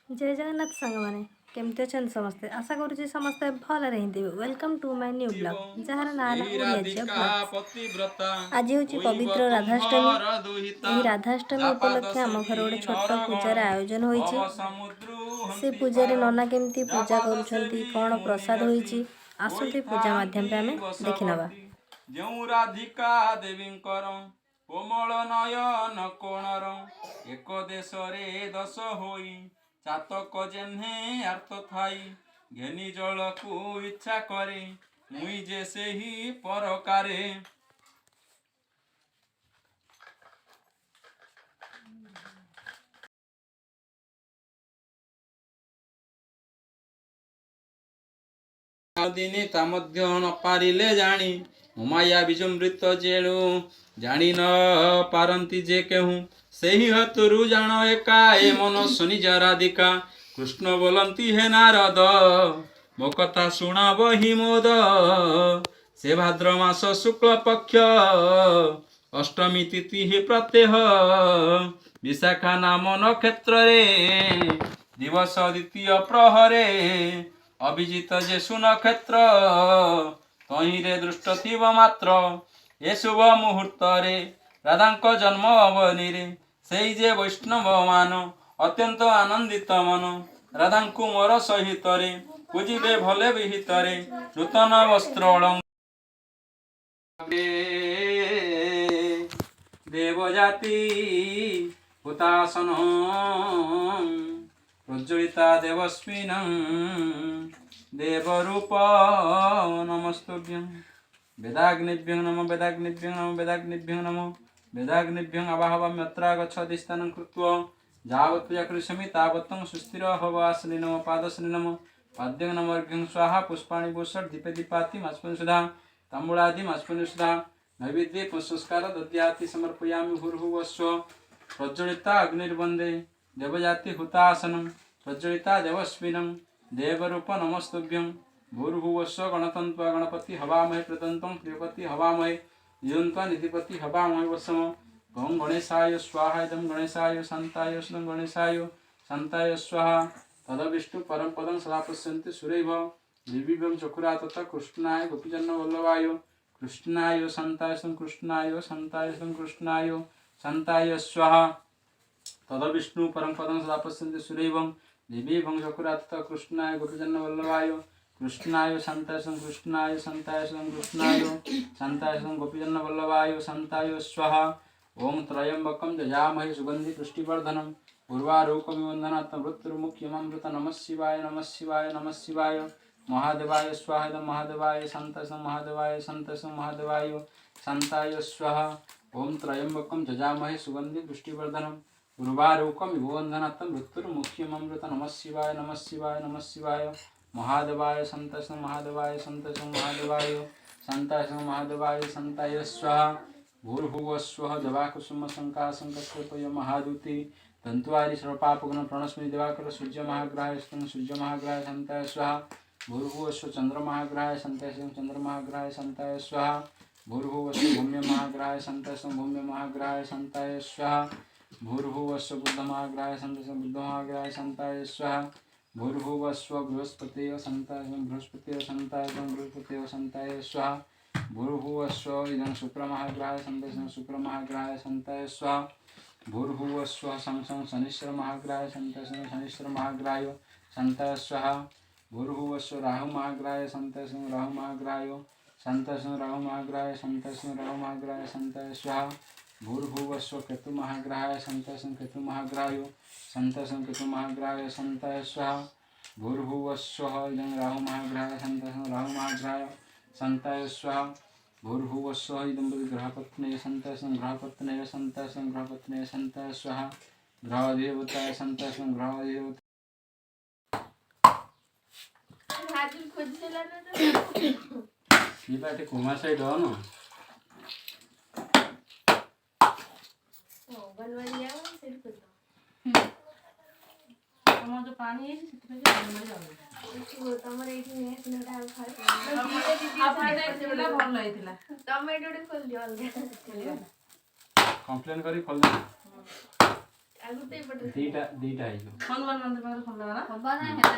जय जगन्नाथ सांग मैंने केमती अच्छा समस्ते आशा करुँचे समस्ते भल रही welcome to my new blog जार ना आज हूँ पवित्र राधाष्टमी। यही राधाष्टमी उपलक्षे आम घर गोटे छोट पूजार आयोजन होती पूजा नना केमती पूजा करुँच कौन प्रसाद होती आसती पूजा मध्यम आम देखी नवा। ଯେଉଁ ରାଧିକା ଦେବୀଙ୍କର କୋମଳ ନୟନ କୋଣର ଏକ ଦେଶରେ ଦଶ ହୋଇ ଚାତକ ଯେହ୍ନେ ଆର୍ତ ଥାଇ ଘେନି ଜଳକୁ ଇଚ୍ଛା କରେ ମୁଇଁ ଯେ ସେହି ପରକାରେ। ଦିନେ ତା ମଧ୍ୟ ନ ପାରିଲେ ଜାଣି ମାୟା ବିଜୃମ୍ବିତ ଯେଣୁ ଜାଣି ନ ପାରନ୍ତି ଯେ କେହୁଁ ସେହି ହତୁରୁ ଜାଣ ଏକା ଏ ମନ ଶୁନି ରାଧିକା କୃଷ୍ଣ ବୋଲନ୍ତି ହେ ନାରଦ ମୋ କଥା ଶୁଣ ବହି ମୋଦ। ସେ ଭାଦ୍ର ମାସ ଶୁକ୍ଳ ପକ୍ଷ ଅଷ୍ଟମୀ ତିଥି ହି ପ୍ରତ୍ୟହ ବିଶାଖା ନାମ ନକ୍ଷତ୍ରରେ ଦିବସ ଦ୍ୱିତୀୟ ପ୍ରହରେ ଅଭିଜିତ ଯେ ସୁନକ୍ଷତ୍ର ତହିଁରେ ଦୃଷ୍ଟ ଥିବ ମାତ୍ର ଏ ଶୁଭ ମୁହୂର୍ତ୍ତରେ ରାଧାଙ୍କ ଜନ୍ମ ଅବନୀରେ ସେଇ ଯେ ବୈଷ୍ଣବ ମାନ ଅତ୍ୟନ୍ତ ଆନନ୍ଦିତ ମନ ରାଧାଙ୍କୁ ମୋର ସହିତରେ ପୂଜିବେ ଭଲେ ବିହିତରେ ନୂତନ ବସ୍ତ୍ର ଦେବଜାତି ହୁତାସନ प्रज्वलिता देवस्मिनं देवरूप नमस्तुभ्यं वेदाग्निभ्यं नमो वेदाग्निभ्यं नमो वेदाग्निभ्यं नमो वेदाग्निभ्यं आवाहवामि अत्र गच्छति स्थानं कृत्वा यावत् पूजा करिष्यामि तावत्तं सुस्थिर भव आसने नमो पादसने नमो पाद्यं नमो अर्घ्यं स्वाहा पुष्पाणि भूषण दीपे दीपाति मास्पन सुधा ताम्बूलादि मास्पन सुधा नैवेद्ये पुष्पस्कार दद्याति समर्पयामि भूर्भुवस्व प्रज्वलिता अग्निर्वन्दे देवजाति हुतासनं प्रज्वलिता देवस्मिनं देवरूप नमस्तुभ्यं भूर्भुवस्व गणतन्त्वा गणपति हवामहे प्रदन्तं प्रियपति हवामहे नियन्त्वा निधिपति हवामहे वसम गं गणेशाय स्वाहा इदं गणेशाय शान्ताय सुदं गणेशाय शान्ताय स्वाहा तदविष्णु परं पदं सदा पश्यन्ति सुरैव दिव्यं चकुरातत कृष्णाय गोपीजनवल्लभाय कृष्णाय शान्ताय सुदं कृष्णाय शान्ताय सुदं कृष्णाय शान्ताय स्वाहा तदविष्णु परं पदं सदा पश्यन्ति सुरैवं दिव्यं चकुरातत कृष्णाय गोपीजनवल्लभाय कृष्णाय शान्ताय सुदं कृष्णाय शान्ताय सुदं कृष्णाय शान्ताय सुदं गोपीजनवल्लभाय शान्ताय स्वाहा। ओं त्र्यम्बकं यजामहे सुगन्धि पुष्टिवर्धनम् उर्वारुकमिव वन्दनात् मृत्युर्मुख्यममृत नमः शिवाय नमः शिवाय नमः शिवाय महादेवाय स्वाहा इदं महादेवाय शान्ताय सुदं महादेवाय शान्ताय सुदं महादेवाय शान्ताय स्वाहा। ओं त्र्यम्बकं यजामहे सुगन्धि पुष्टिवर्धनम् उर्वारुकमिव वन्दनात् मृत्युर्मुख्यममृत नमः शिवाय नमः शिवाय नमः शिवाय महादेवाय शान्ताय सुदं महादेवाय शान्ताय सुदं महादेवाय शान्ताय सुदं महादेवाय शान्ताय स्वाहा। भूर्भुवस्वः देवाकुसुमशङ्काशङ्कस्यपय महादूती तन्त्वारि सर्वपापगुण प्रणस्मि दिवाकर सूर्यमहाग्रहाय सूर्यमहाग्रहाय शान्ताय स्वाहा। भूर्भुवस्व चन्द्रमहाग्रहाय शान्ताय सुदं चन्द्रमहाग्रहाय शान्ताय स्वाहा। भूर्भुवस्व भूम्यमहाग्रहाय शान्ताय सुदं भूम्यमहाग्रहाय शान्ताय स्वाहा। भूर्भुवस्व बुद्धमहाग्रहाय शान्ताय सुदं बुद्धमहाग्रहाय शान्ताय स्वाहा। भूर्भुवस्व बृहस्पतये शान्ताय सुदं बृहस्पतये शान्ताय सुदं बृहस्पतये शान्ताय स्वाहा। भूर्भुवस्व इदं शुक्रमहाग्रहाय शान्ताय सुदं शुक्रमहाग्रहाय शान्ताय स्वाहा। भूर्भुवस्व शं शनिश्चरमहाग्रहाय शान्ताय सुदं शनिश्चरमहाग्रहाय शान्ताय स्वाहा। भूर्भुवस्व राहुमहाग्रहाय शान्ताय सुदं राहुमहाग्रहाय शान्ताय सुदं राहुमहाग्रहाय शान्ताय सुदं राहुमहाग्रहाय शान्ताय स्वाहा। भूर्भुवस्व केतुमहाग्रहाय शान्ताय सुदं केतुमहाग्रहाय शान्ताय सुदं केतुमहाग्रहाय शान्ताय स्वाहा। भूर्भुवस्व इदं राहुमहाग्रहाय शान्ताय सुदं राहुमहाग्रहाय शान्ताय स्वाहा। भूर्भुवस्व इदं ग्रहपत्न्ये शान्ताय सुदं ग्रहपत्न्ये शान्ताय सुदं ग्रहपत्न्ये शान्ताय स्वाहा। ग्रहदेवताय शान्ताय सुदं ग्रहदेवताय ये कुमा साइड हो ना जो पानी है तमर एठी ने सिनटा भल होइतिला टमाटो खोल दियो अलगा कंप्लेन करी खोल दे दीटा दीटा है जो हनुमान मंदिर पाखରେ ଖୋଲା ହବ ନା ହେଲା